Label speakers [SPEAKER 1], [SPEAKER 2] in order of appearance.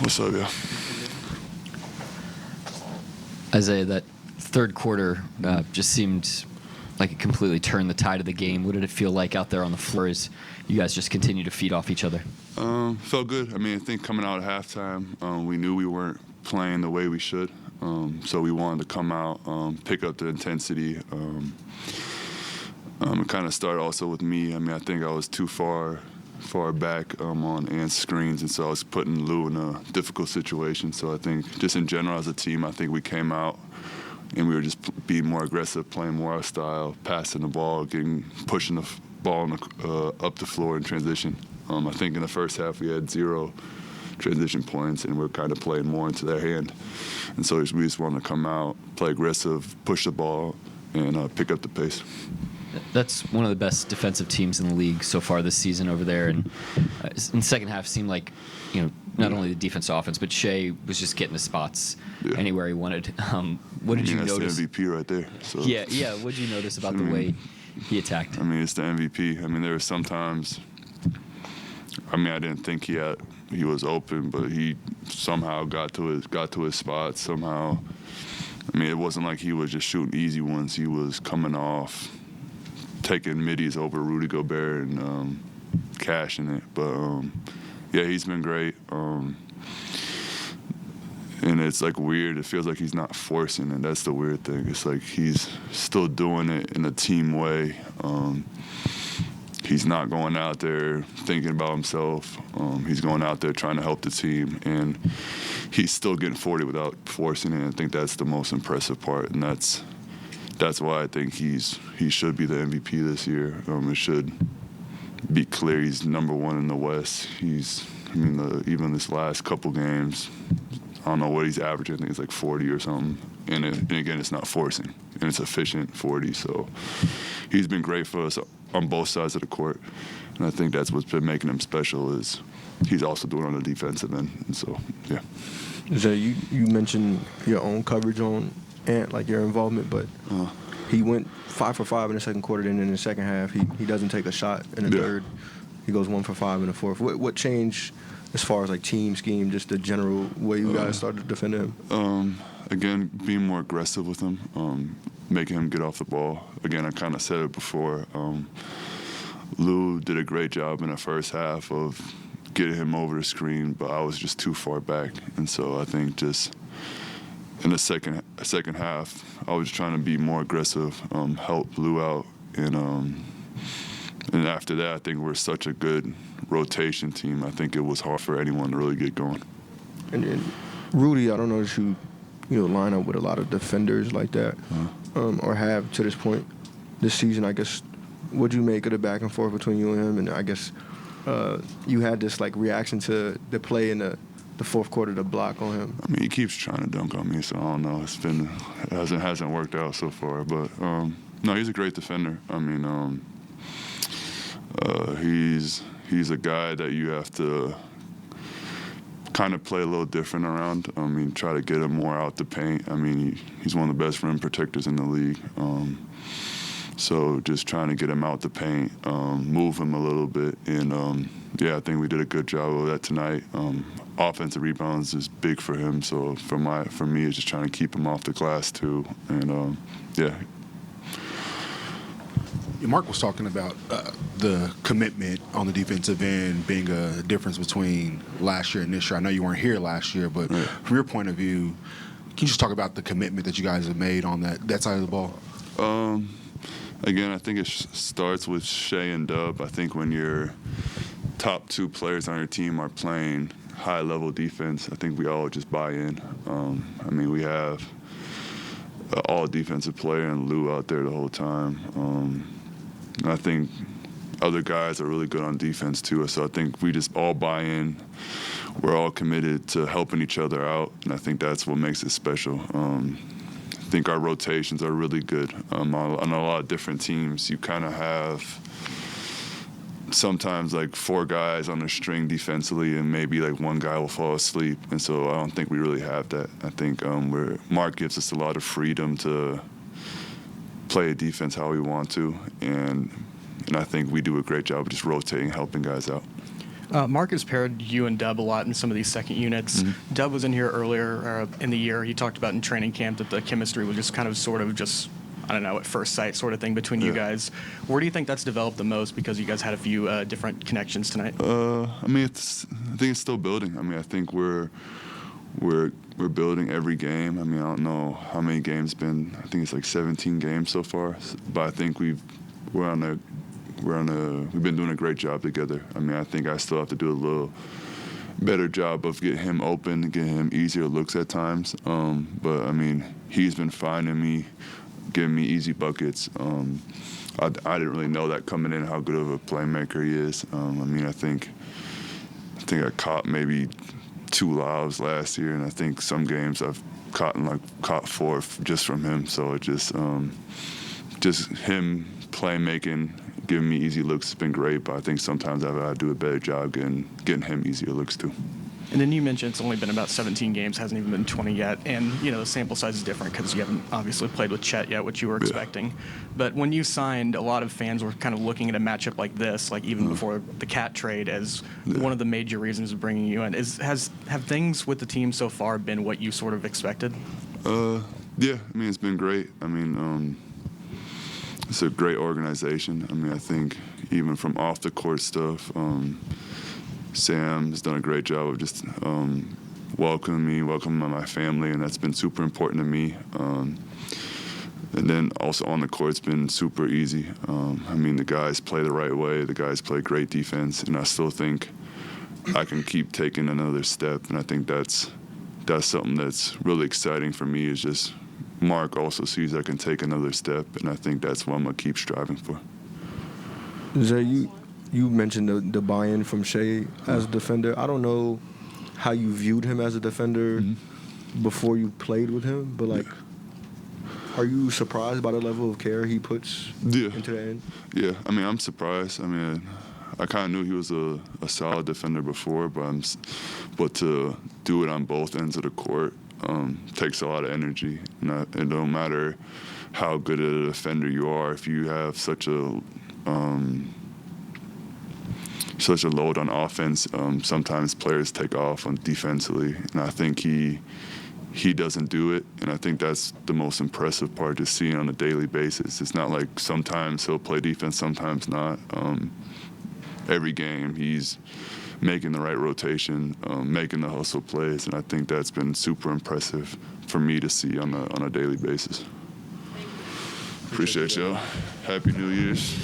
[SPEAKER 1] What's up, yeah?
[SPEAKER 2] Isaiah, that third quarter just seemed like it completely turned the tide of the game. What did it feel like out there on the floor as you guys just continue to feed off each other?
[SPEAKER 1] Felt good. I mean, I think coming out at halftime, we knew we weren't playing the way we should. So we wanted to come out, pick up the intensity. It kind of started also with me. I mean, I think I was too far back on Ant's screens, and so I was putting Lou in a difficult situation. So I think just in general as a team, I think we came out and we were just being more aggressive, playing more our style, passing the ball, pushing the ball up the floor in transition. I think in the first half we had 0 transition points, and we're kind of playing more into their hand. And so we just wanted to come out, play aggressive, push the ball, and pick up the pace.
[SPEAKER 2] That's one of the best defensive teams in the league so far this season over there. And in the second half, seemed like not only the defense, offense, but Shea was just getting the spots anywhere he wanted. What did you notice?
[SPEAKER 1] That's the MVP right there. So.
[SPEAKER 2] Yeah. What did you notice about the way he attacked?
[SPEAKER 1] I mean, it's the MVP. I mean, there were some times. I mean, I didn't think he was open, but he somehow got to his spot somehow. I mean, it wasn't like he was just shooting easy ones. He was coming off, taking middies over Rudy Gobert and cashing it. But yeah, he's been great. And it's like weird. It feels like he's not forcing it. That's the weird thing. It's like he's still doing it in a team way. He's not going out there thinking about himself. He's going out there trying to help the team, and he's still getting 40 without forcing it. I think that's the most impressive part, and that's why I think he should be the MVP this year. It should be clear he's number 1 in the West. Even this last couple games, I don't know what he's averaging. I think it's like 40 or something. And again, it's not forcing, and it's efficient 40. So he's been great for us on both sides of the court, and I think that's what's been making him special is he's also doing it on the defensive end. And so, yeah.
[SPEAKER 3] Jay, you mentioned your own coverage on Ant, like your involvement, but he went 5 for 5 in the second quarter. Then in the second half, he doesn't take a shot in the third. He goes 1 for 5 in the fourth. What changed as far as like team scheme, just the general way you guys started defending him?
[SPEAKER 1] Again, being more aggressive with him, making him get off the ball. Again, I kind of said it before. Lou did a great job in the first half of getting him over the screen, but I was just too far back. And so I think just in the second half, I was trying to be more aggressive, help Lou out. And after that, I think we're such a good rotation team. I think it was hard for anyone to really get going.
[SPEAKER 3] And Rudy, I don't know if you line up with a lot of defenders like that, or have to this point this season. I guess, what'd you make of the back and forth between you and him? And I guess you had this like reaction to the play in the fourth quarter, the block on him.
[SPEAKER 1] I mean, he keeps trying to dunk on me, so I don't know. It hasn't worked out so far. But no, he's a great defender. I mean, he's a guy that you have to kind of play a little different around. I mean, try to get him more out the paint. I mean, he's one of the best rim protectors in the league. So just trying to get him out the paint, move him a little bit. And, I think we did a good job of that tonight. Offensive rebounds is big for him. So for me, it's just trying to keep him off the glass too. And,
[SPEAKER 4] Mark was talking about the commitment on the defensive end being a difference between last year and this year. I know you weren't here last year, but from your point of view, can you just talk about the commitment that you guys have made on that side of the ball?
[SPEAKER 1] Again, I think it starts with Shea and Dub. I think when your top 2 players on your team are playing high-level defense, I think we all just buy in. I mean, we have an all-defensive player and Lou out there the whole time. I think other guys are really good on defense too, so I think we just all buy in. We're all committed to helping each other out, and I think that's what makes it special. I think our rotations are really good. On a lot of different teams, you kind of have sometimes like 4 guys on a string defensively, and maybe like 1 guy will fall asleep, and so I don't think we really have that. I think Mark gives us a lot of freedom to play a defense how we want to, and I think we do a great job of just rotating, helping guys out.
[SPEAKER 5] Mark has paired you and Dub a lot in some of these second units.
[SPEAKER 1] Mm-hmm.
[SPEAKER 5] Dub was in here earlier in the year. He talked about in training camp that the chemistry was just kind of sort of just, I don't know, at first sight sort of thing between you guys. Where do you think that's developed the most because you guys had a few different connections tonight?
[SPEAKER 1] I mean, I think it's still building. I mean, I think we're building every game. I mean, I don't know how many games been. I think it's like 17 games so far. But I think we've been doing a great job together. I mean, I think I still have to do a little better job of getting him open, getting him easier looks at times. But I mean, he's been finding me, giving me easy buckets. I didn't really know that coming in how good of a playmaker he is. I mean, I think I caught maybe 2 lobs last year, and I think some games I've caught 4 just from him. So it just him playmaking, giving me easy looks has been great. But I think sometimes I've got to do a better job getting him easier looks too.
[SPEAKER 5] And then you mentioned it's only been about 17 games, hasn't even been 20 yet. And, you know, the sample size is different because you haven't obviously played with Chet yet, which you were expecting. But when you signed, a lot of fans were kind of looking at a matchup like this, like even before the Cat trade, as one of the major reasons of bringing you in. Have things with the team so far been what you sort of expected?
[SPEAKER 1] Yeah, I mean, it's been great. I mean, it's a great organization. I mean, I think even from off the court stuff, Sam has done a great job of just welcoming my family, and that's been super important to me. And then also on the court, it's been super easy. I mean, the guys play the right way. The guys play great defense, and I still think I can keep taking another step. And I think that's something that's really exciting for me. Is just Mark also sees I can take another step, and I think that's what I'm gonna keep striving for.
[SPEAKER 3] Zay, you mentioned the buy-in from Shea as a defender. I don't know how you viewed him as a defender before you played with him, but like, are you surprised by the level of care he puts into the end?
[SPEAKER 1] Yeah, I mean, I'm surprised. I mean, I kind of knew he was a solid defender before, but to do it on both ends of the court takes a lot of energy. And it don't matter how good a defender you are, if you have such a load on offense, sometimes players take off on defensively, and I think he doesn't do it, and I think that's the most impressive part, just seeing on a daily basis. It's not like sometimes he'll play defense, sometimes not. Every game he's making the right rotation, making the hustle plays, and I think that's been super impressive for me to see on a daily basis. Appreciate y'all. Happy New Year's.